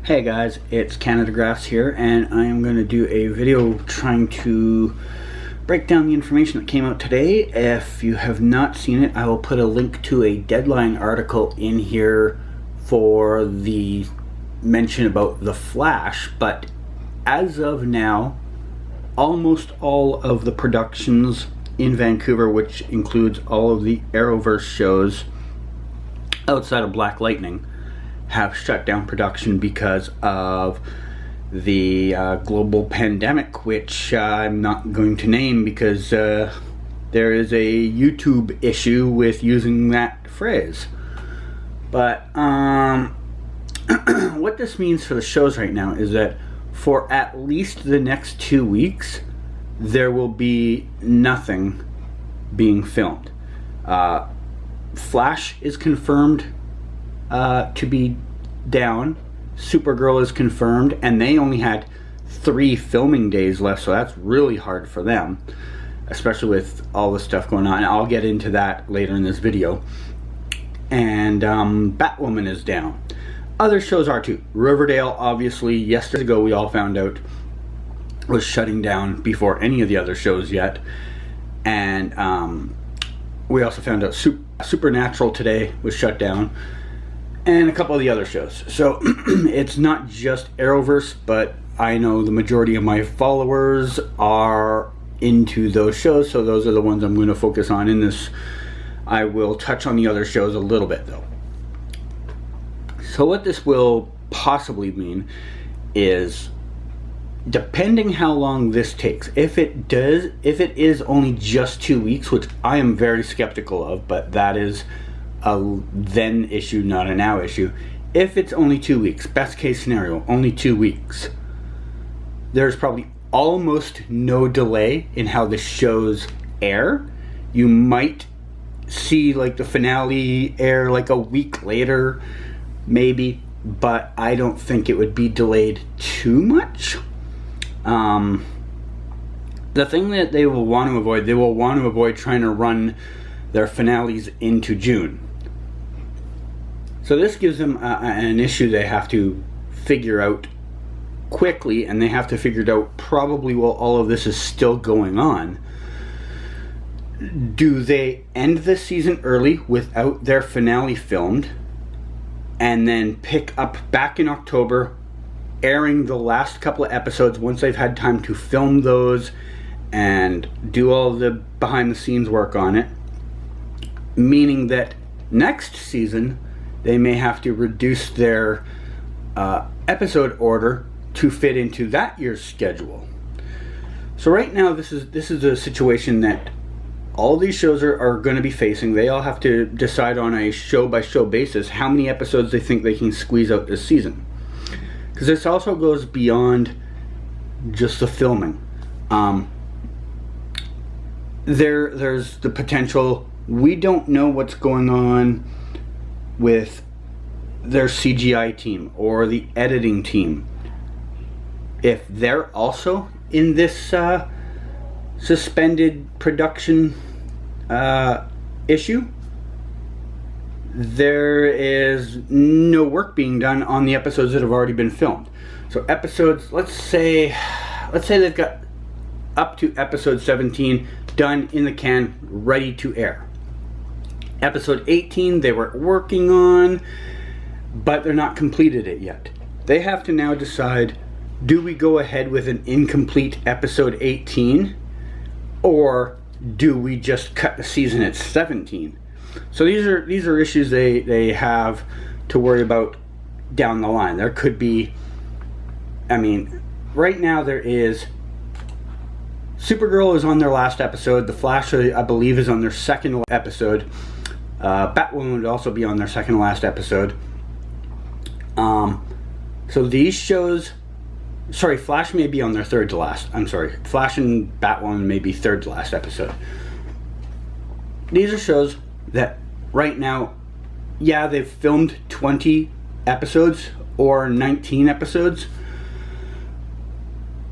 Hey guys, it's Canada Graphs here, and I am going to do a video trying to break down the information that came out today. If you have not seen it, I will put a link to a Deadline article in here for the mention about the Flash, but as of now, almost all of the productions in Vancouver, which includes all of the Arrowverse shows outside of Black Lightning, have shut down production because of the global pandemic, which I'm not going to name because there is a YouTube issue with using that phrase. But what this means for the shows right now is that for at least the next 2 weeks, there will be nothing being filmed. Flash is confirmed to be down. Supergirl is confirmed, and they only had 3 filming days left, so that's really hard for them, especially with all the stuff going on. I'll get into that later in this video. And Batwoman is down. Other shows are too. Riverdale, obviously, yesterday ago we all found out was shutting down before any of the other shows yet. And we also found out Supernatural today was shut down, and a couple of the other shows. So it's not just Arrowverse, but I know the majority of my followers are into those shows, so those are the ones I'm going to focus on in this. I will touch on the other shows a little bit though. So what this will possibly mean is, depending how long this takes, if it is only just 2 weeks, which I am very skeptical of, but that is a then issue, not a now issue. If it's only 2 weeks, best case scenario, only 2 weeks, there's probably almost no delay in how the shows air. You might see like the finale air like a week later, maybe, but I don't think it would be delayed too much. The thing that they will want to avoid trying to run their finales into June. So this gives them an issue they have to figure out quickly, and they have to figure it out probably while all of this is still going on. Do they end the season early without their finale filmed, and then pick up back in October, airing the last couple of episodes once they've had time to film those and do all the behind the scenes work on it, meaning that next season they may have to reduce their episode order to fit into that year's schedule. So right now this is a situation that all these shows are going to be facing. They all have to decide on a show by show basis how many episodes they think they can squeeze out this season, because this also goes beyond just the filming. There's the potential, we don't know what's going on with their CGI team or the editing team. If they're also in this suspended production issue, there is no work being done on the episodes that have already been filmed. So episodes, let's say they've got up to episode 17 done in the can, ready to air. Episode 18 they were working on, but they're not completed it yet. They have to now decide, do we go ahead with an incomplete episode 18, or do we just cut the season at 17? So these are issues they have to worry about down the line. There could be, I mean, right now there is, Supergirl is on their last episode. The Flash, I believe, is on their second episode. Batwoman would also be on their second to last episode. So these shows, sorry, Flash may be on their third to last. I'm sorry, Flash and Batwoman may be third to last episode. These are shows that right now, yeah, they've filmed 20 episodes or 19 episodes,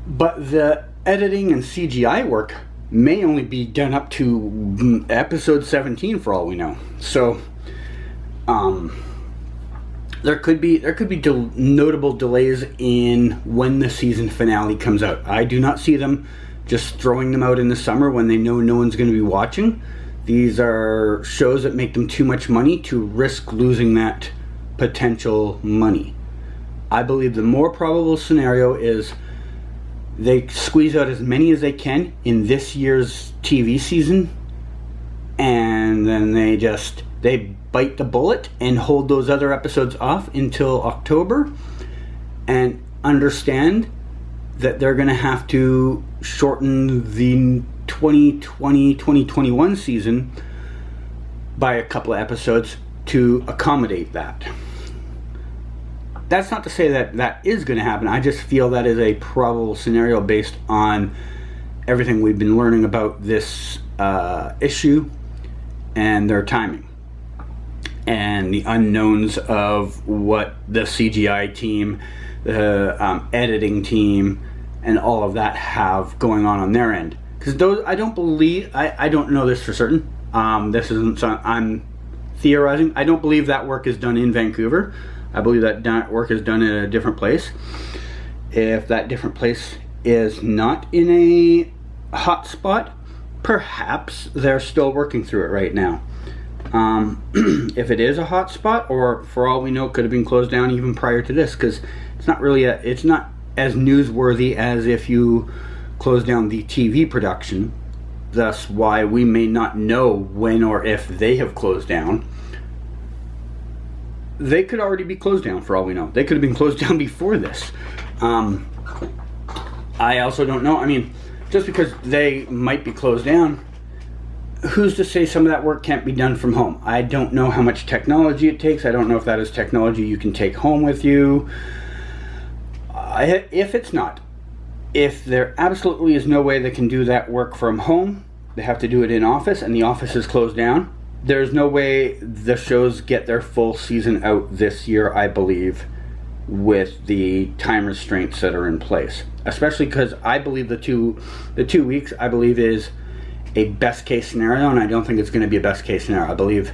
but the editing and CGI work may only be done up to episode 17 for all we know. So there could be notable delays in when the season finale comes out. I do not see them just throwing them out in the summer when they know no one's going to be watching. These are shows that make them too much money to risk losing that potential money. I believe the more probable scenario is they squeeze out as many as they can in this year's TV season, and then they bite the bullet and hold those other episodes off until October, and understand that they're going to have to shorten the 2020-2021 season by a couple of episodes to accommodate that. That's not to say that that is going to happen. I just feel that is a probable scenario based on everything we've been learning about this issue and their timing and the unknowns of what the CGI team, the editing team, and all of that have going on their end. Because those, I don't know this for certain. This isn't something I'm theorizing. I don't believe that work is done in Vancouver. I believe that work is done in a different place. If that different place is not in a hot spot, perhaps they're still working through it right now. If it is a hot spot, or for all we know, it could have been closed down even prior to this, because it's not as newsworthy as if you close down the TV production. Thus, why we may not know when or if they have closed down. They could already be closed down for all we know. They could have been closed down before this. I also don't know. I mean, just because they might be closed down, who's to say some of that work can't be done from home? I don't know how much technology it takes. I don't know if that is technology you can take home with you. If there absolutely is no way they can do that work from home, they have to do it in office, and the office is closed down, there's no way the shows get their full season out this year, I believe, with the time restraints that are in place. Especially because I believe the two weeks, I believe, is a best case scenario, and I don't think it's going to be a best case scenario. I believe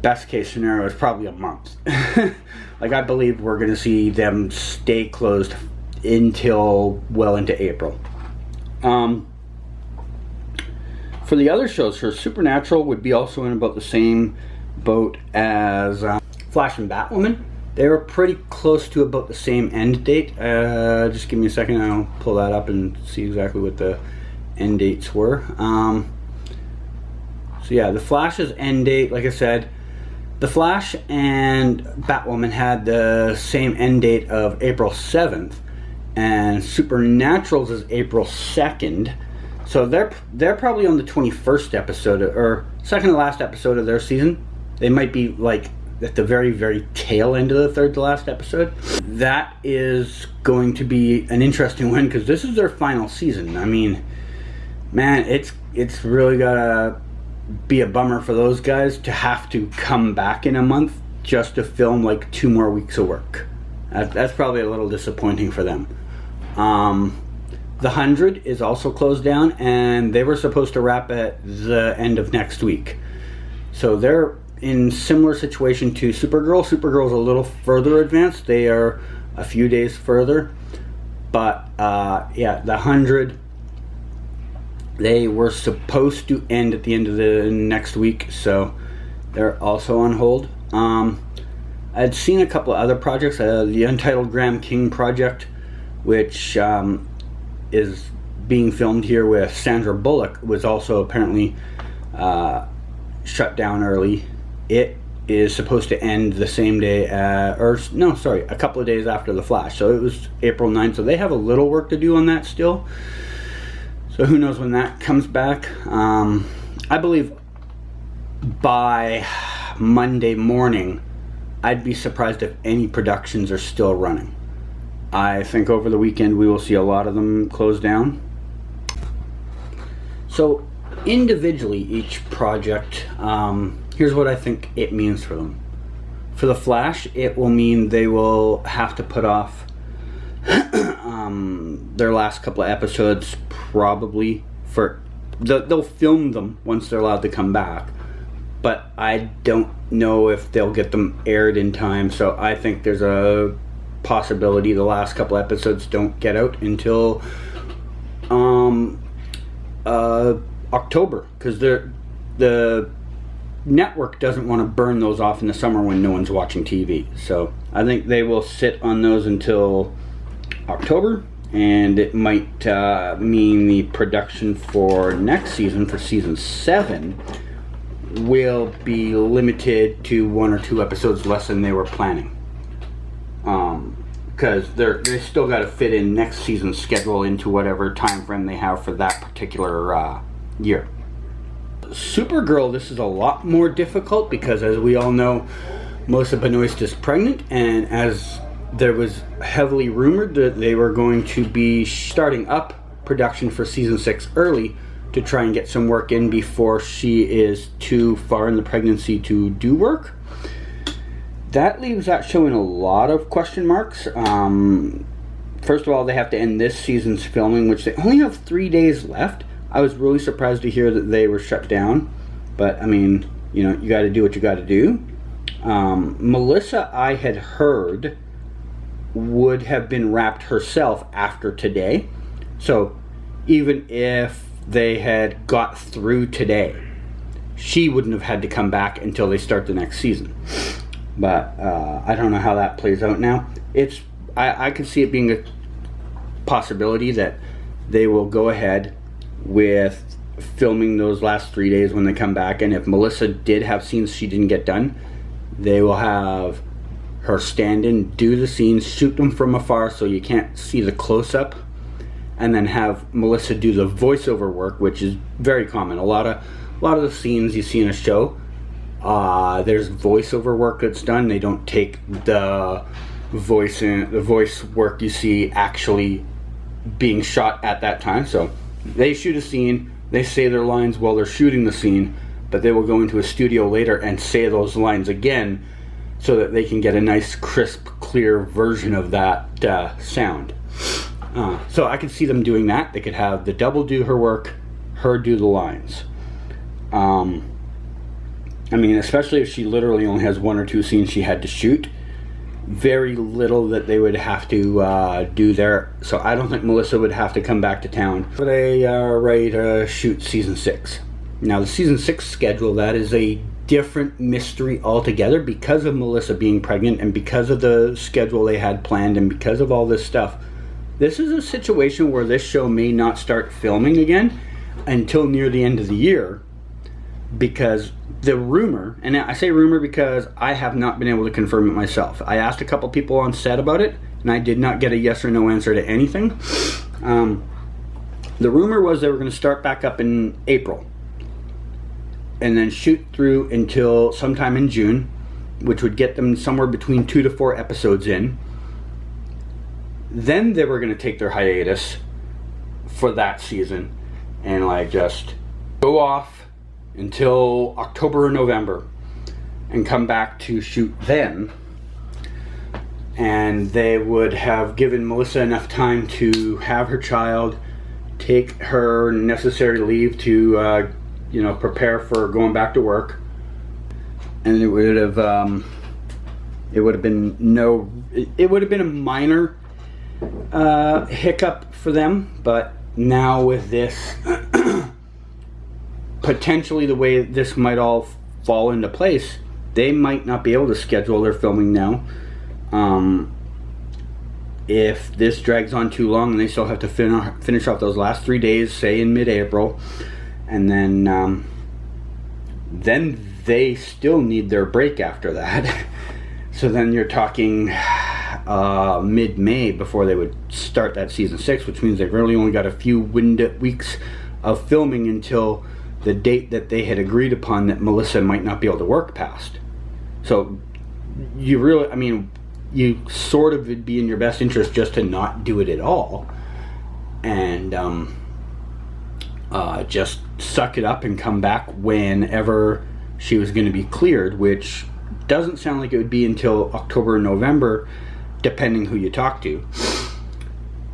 best case scenario is probably a month. Like, I believe we're going to see them stay closed until well into April. For the other shows, for Supernatural would be also in about the same boat as Flash and Batwoman. They were pretty close to about the same end date. Just give me a second, I'll pull that up and see exactly what the end dates were. So yeah, the Flash's end date, like I said, the Flash and Batwoman had the same end date of April 7th, and Supernatural's is April 2nd. So they're probably on the 21st episode, or second to last episode of their season. They might be like at the very, very tail end of the third to last episode. That is going to be an interesting one, because this is their final season. I mean, man, it's really gotta be a bummer for those guys to have to come back in a month just to film like 2 more weeks of work. That's probably a little disappointing for them. The 100 is also closed down, and they were supposed to wrap at the end of next week. So they're in similar situation to Supergirl. Supergirl's a little further advanced. They are a few days further. But yeah, the 100, they were supposed to end at the end of the next week, so they're also on hold. I'd seen a couple of other projects. The Untitled Graham King project, which is being filmed here with Sandra Bullock, was also apparently shut down early. It is supposed to end the same day, a couple of days after The Flash. So it was April 9th, so they have a little work to do on that still. So who knows when that comes back. I believe by Monday morning, I'd be surprised if any productions are still running. I think over the weekend we will see a lot of them close down. So individually, each project, here's what I think it means for them. For The Flash, it will mean they will have to put off their last couple of episodes, probably they'll film them once they're allowed to come back, but I don't know if they'll get them aired in time. So I think there's a possibility the last couple episodes don't get out until October, because the network doesn't want to burn those off in the summer when no one's watching TV. So I think they will sit on those until October, and it might mean the production for next season, for season 7, will be limited to 1 or 2 episodes less than they were planning. Because they still got to fit in next season's schedule into whatever time frame they have for that particular year. Supergirl, this is a lot more difficult because, as we all know, Melissa Benoist is pregnant, and as there was heavily rumored that they were going to be starting up production for season 6 early to try and get some work in before she is too far in the pregnancy to do work. That leaves that show in a lot of question marks. First of all, they have to end this season's filming, which they only have 3 days left. I was really surprised to hear that they were shut down, but I mean, you know, you got to do what you got to do. Melissa, I had heard, would have been wrapped herself after today. So even if they had got through today, she wouldn't have had to come back until they start the next season. But I don't know how that plays out now. I could see it being a possibility that they will go ahead with filming those last 3 days when they come back, and if Melissa did have scenes she didn't get done, they will have her stand in, do the scenes, shoot them from afar so you can't see the close-up, and then have Melissa do the voiceover work, which is very common. A lot of the scenes you see in a show, there's voiceover work that's done. They don't take the voice work you see actually being shot at that time. So they shoot a scene, they say their lines while they're shooting the scene, but they will go into a studio later and say those lines again so that they can get a nice, crisp, clear version of that sound. So I could see them doing that. They could have the double do her work, her do the lines. I mean, especially if she literally only has 1 or 2 scenes she had to shoot, very little that they would have to do there. So I don't think Melissa would have to come back to town. But they are ready to shoot season 6. Now the season 6 schedule, that is a different mystery altogether because of Melissa being pregnant and because of the schedule they had planned and because of all this stuff. This is a situation where this show may not start filming again until near the end of the year, because the rumor, and I say rumor because I have not been able to confirm it myself. I asked a couple people on set about it, and I did not get a yes or no answer to anything. The rumor was they were going to start back up in April and then shoot through until sometime in June, which would get them somewhere between 2 to 4 episodes in. Then they were going to take their hiatus for that season and like just go off until October or November and come back to shoot then. And they would have given Melissa enough time to have her child, take her necessary leave to prepare for going back to work, and it would have been a minor hiccup for them. But now with this potentially the way this might all fall into place, they might not be able to schedule their filming now. If this drags on too long and they still have to finish off those last 3 days, say in mid-April, and then they still need their break after that. So then you're talking mid-May before they would start that season 6, which means they've really only got a few weeks of filming until the date that they had agreed upon that Melissa might not be able to work past. So you sort of would be in your best interest just to not do it at all and just suck it up and come back whenever she was going to be cleared, which doesn't sound like it would be until October or November, depending who you talk to.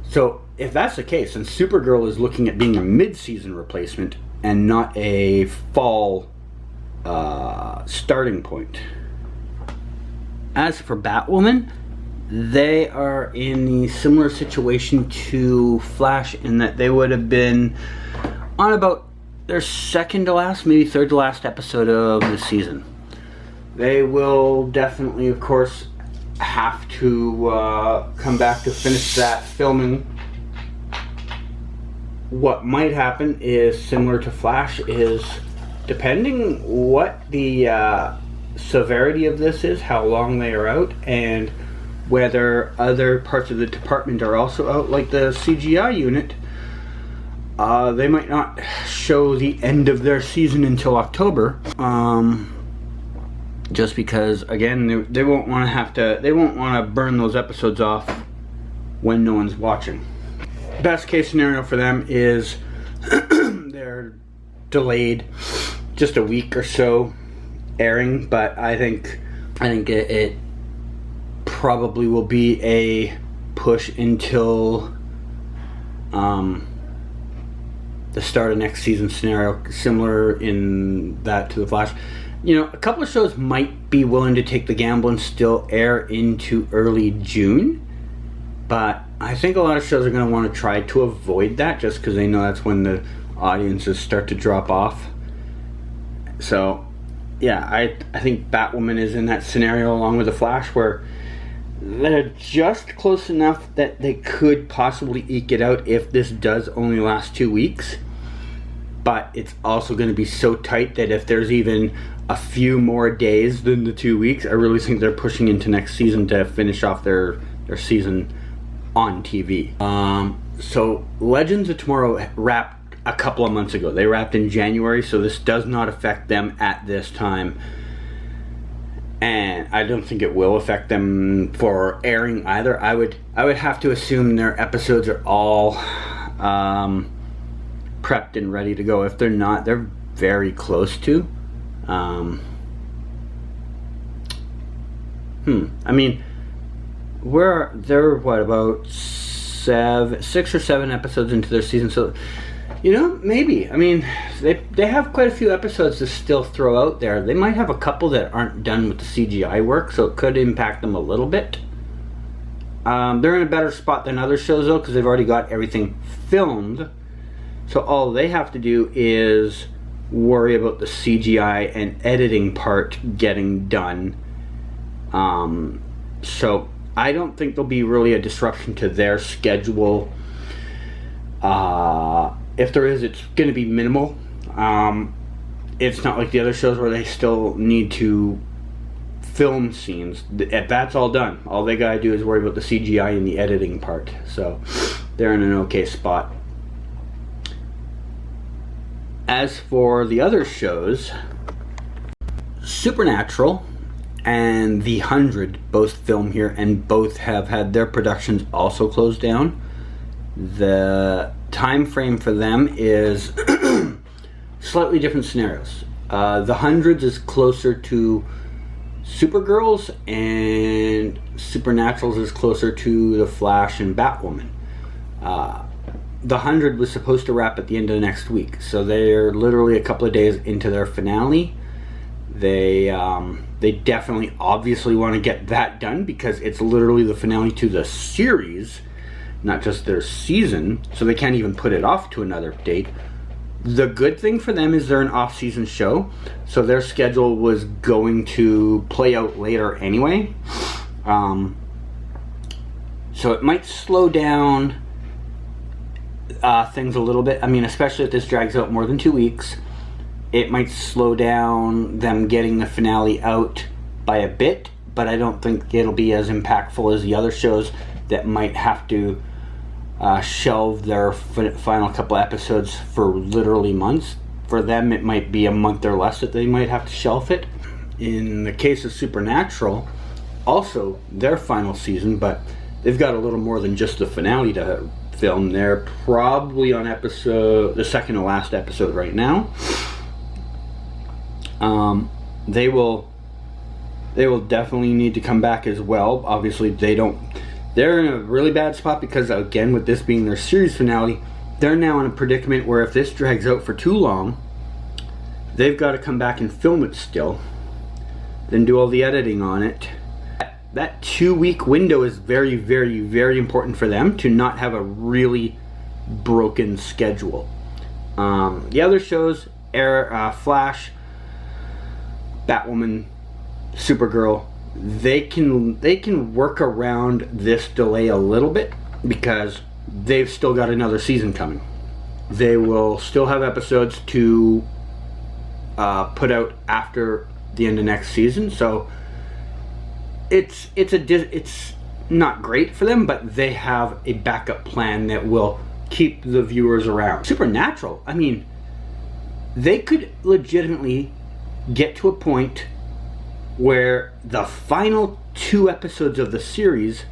So if that's the case, then Supergirl is looking at being a mid-season replacement and not a fall starting point. As for Batwoman, they are in the similar situation to Flash in that they would have been on about their second to last, maybe third to last episode of the season. They will definitely, of course, have to come back to finish that filming. What might happen is similar to Flash, is depending what the severity of this is, how long they are out, and whether other parts of the department are also out, like the CGI unit, they might not show the end of their season until October, just because, again, they won't want to burn those episodes off when no one's watching. Best case scenario for them is they're delayed just a week or so airing, but I think it probably will be a push until the start of next season scenario, similar in that to the Flash. You know, a couple of shows might be willing to take the gamble and still air into early June, but I think a lot of shows are going to want to try to avoid that just because they know that's when the audiences start to drop off. So yeah, I think Batwoman is in that scenario along with the Flash, where they're just close enough that they could possibly eke it out if this does only last 2 weeks. But it's also going to be so tight that if there's even a few more days than the 2 weeks, I really think they're pushing into next season to finish off their season on TV. So Legends of Tomorrow wrapped a couple of months ago. They wrapped in January, so this does not affect them at this time. And I don't think it will affect them for airing either. I would have to assume their episodes are all prepped and ready to go. If they're not, they're very close to. I mean, they're what, about 6 or 7 episodes into their season, so you know, maybe. I mean, they have quite a few episodes to still throw out there. They might have a couple that aren't done with the CGI work, so it could impact them a little bit. They're in a better spot than other shows, though, because they've already got everything filmed. So all they have to do is worry about the CGI and editing part getting done. So I don't think there'll be really a disruption to their schedule. If there is, it's going to be minimal. It's not like the other shows where they still need to film scenes. That's all done. All they got to do is worry about the CGI and the editing part. So they're in an okay spot. As for the other shows, Supernatural and The 100 both film here, and both have had their productions also closed down. The time frame for them is slightly different scenarios. The Hundreds is closer to Supergirls, and Supernaturals is closer to the Flash and Batwoman. The 100 was supposed to wrap at the end of next week, so they're literally a couple of days into their finale. They definitely obviously want to get that done because it's literally the finale to the series, not just their season, so they can't even put it off to another date. The good thing for them is they're an off-season show, so their schedule was going to play out later anyway. So it might slow down things a little bit. I mean, especially if this drags out more than 2 weeks, it might slow down them getting the finale out by a bit, but I don't think it'll be as impactful as the other shows that might have to shelve their final couple episodes for literally months. For them, it might be a month or less that they might have to shelf it. In the case of Supernatural, also their final season, but they've got a little more than just the finale to film. They're probably on the second to last episode right now. They will definitely need to come back as well. Obviously, they're in a really bad spot because, again, with this being their series finale, they're now in a predicament where if this drags out for too long, They've got to come back and film it still, then do all the editing on it. That 2-week window is very, very, very important for them to not have a really broken schedule. The other shows, Flash, Batwoman, Supergirl, they can work around this delay a little bit because they've still got another season coming. They will still have episodes to put out after the end of next season, so it's not great for them, but they have a backup plan that will keep the viewers around. Supernatural, I mean, they could legitimately get to a point where the final 2 episodes of the series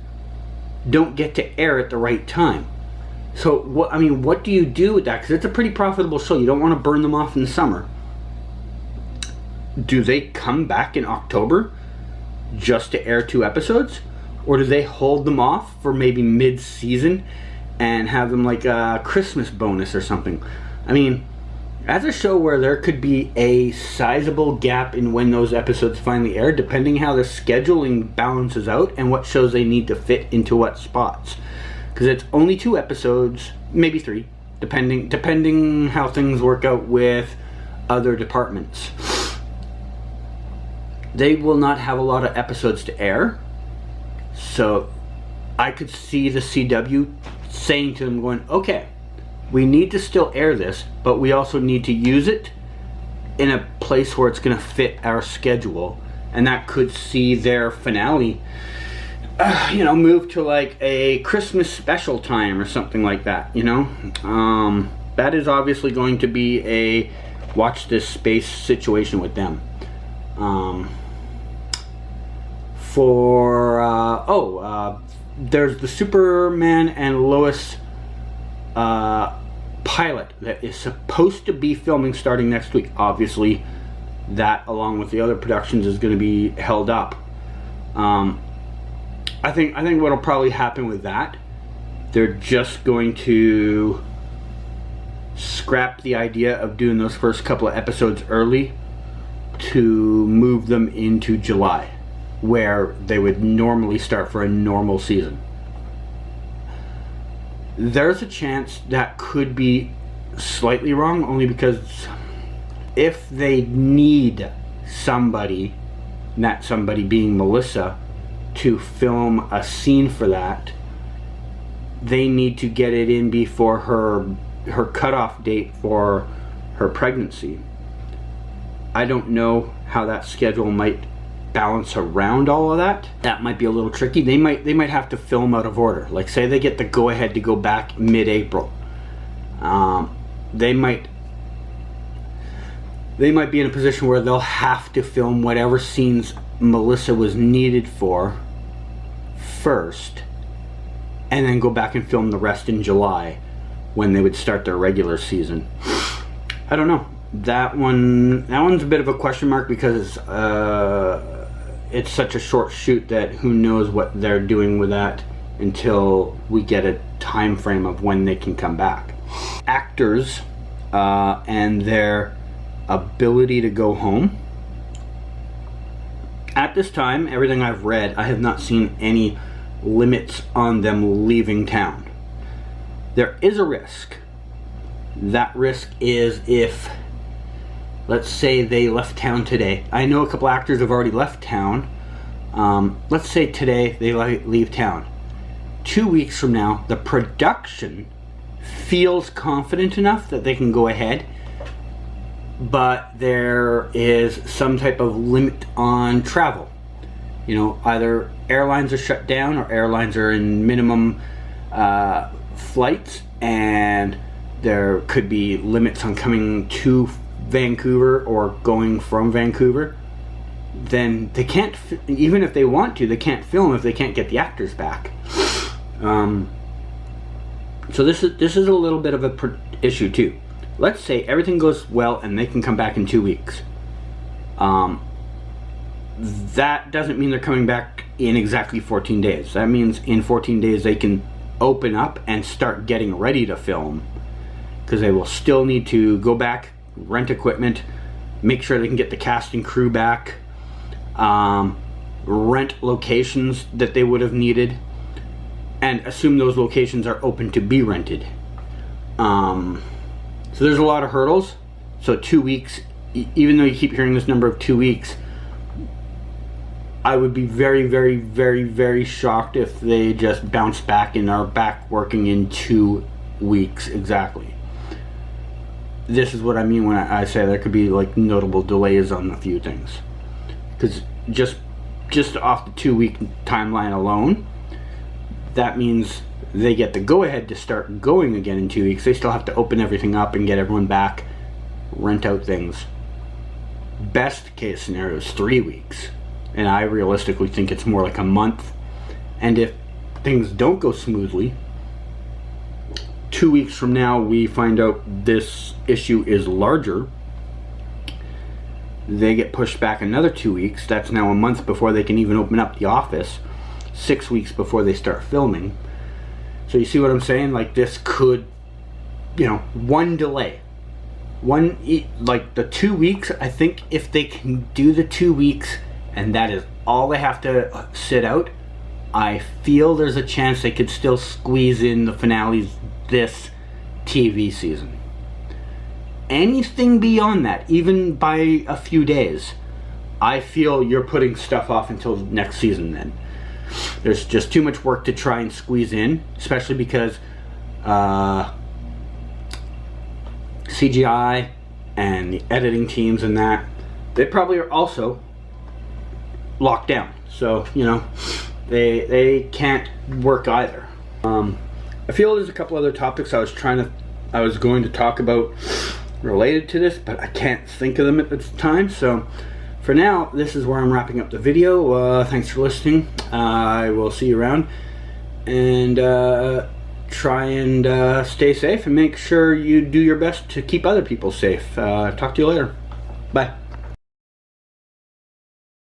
don't get to air at the right time. So what do you do with that? Because it's a pretty profitable show. You don't want to burn them off in the summer. Do they come back in October just to air 2 episodes? Or do they hold them off for maybe mid-season and have them like a Christmas bonus or something? I mean, as a show where there could be a sizable gap in when those episodes finally air, depending how the scheduling balances out and what shows they need to fit into what spots. Because it's only 2 episodes, maybe 3, depending how things work out with other departments. They will not have a lot of episodes to air, so I could see the CW saying to them, going, okay, we need to still air this, but we also need to use it in a place where it's going to fit our schedule, and that could see their finale move to like a Christmas special time or something like that, that is obviously going to be a watch this space situation with them. There's the Superman and Lois pilot that is supposed to be filming starting next week. Obviously, that along with the other productions is going to be held up. I think what'll probably happen with that, they're just going to scrap the idea of doing those first couple of episodes early to move them into July, where they would normally start for a normal season. There's a chance that could be slightly wrong, only because if they need somebody, that somebody being Melissa, to film a scene for that, they need to get it in before her cutoff date for her pregnancy. I don't know how that schedule might balance around all of that. That might be a little tricky. They might have to film out of order. Like, say they get the go ahead to go back mid-April. They might be in a position where they'll have to film whatever scenes Melissa was needed for first, and then go back and film the rest in July when they would start their regular season. I don't know. That one's a bit of a question mark because it's such a short shoot that who knows what they're doing with that until we get a time frame of when they can come back. Actors and their ability to go home. At this time, everything I've read, I have not seen any limits on them leaving town. There is a risk. That risk is if, let's say they left town today. I know a couple actors have already left town. Let's say today they leave town. 2 weeks from now, the production feels confident enough that they can go ahead, but there is some type of limit on travel. Either airlines are shut down or airlines are in minimum flights, and there could be limits on coming to Vancouver or going from Vancouver. Then they can't, even if they want to, they can't film if they can't get the actors back. So this is a little bit of a issue too. Let's say everything goes well and they can come back in 2 weeks. That doesn't mean they're coming back in exactly 14 days. That means in 14 days they can open up and start getting ready to film, because they will still need to go back, rent equipment, make sure they can get the cast and crew back, rent locations that they would have needed, and assume those locations are open to be rented. So there's a lot of hurdles. So 2 weeks, even though you keep hearing this number of 2 weeks, I would be very, very, very, very shocked if they just bounce back and are back working in 2 weeks exactly. This is what I mean when I say there could be like notable delays on a few things. Because just off the 2 week timeline alone, that means they get the go-ahead to start going again in 2 weeks. They still have to open everything up and get everyone back, rent out things. Best case scenario is 3 weeks, and I realistically think it's more like a month. And if things don't go smoothly, 2 weeks from now we find out this issue is larger, they get pushed back another 2 weeks. That's now a month before they can even open up the office, 6 weeks before they start filming. So you see what I'm saying? Like, this could, one delay, like the 2 weeks, I think if they can do the 2 weeks and that is all they have to sit out, I feel there's a chance they could still squeeze in the finales this TV season. Anything beyond that, even by a few days, I feel you're putting stuff off until next season then. There's just too much work to try and squeeze in, especially because CGI and the editing teams and that, they probably are also locked down. So, they can't work either. I feel there's a couple other topics I was going to talk about related to this, but I can't think of them at this time. So for now, this is where I'm wrapping up the video. Thanks for listening. I will see you around, and try and stay safe and make sure you do your best to keep other people safe. Talk to you later. Bye.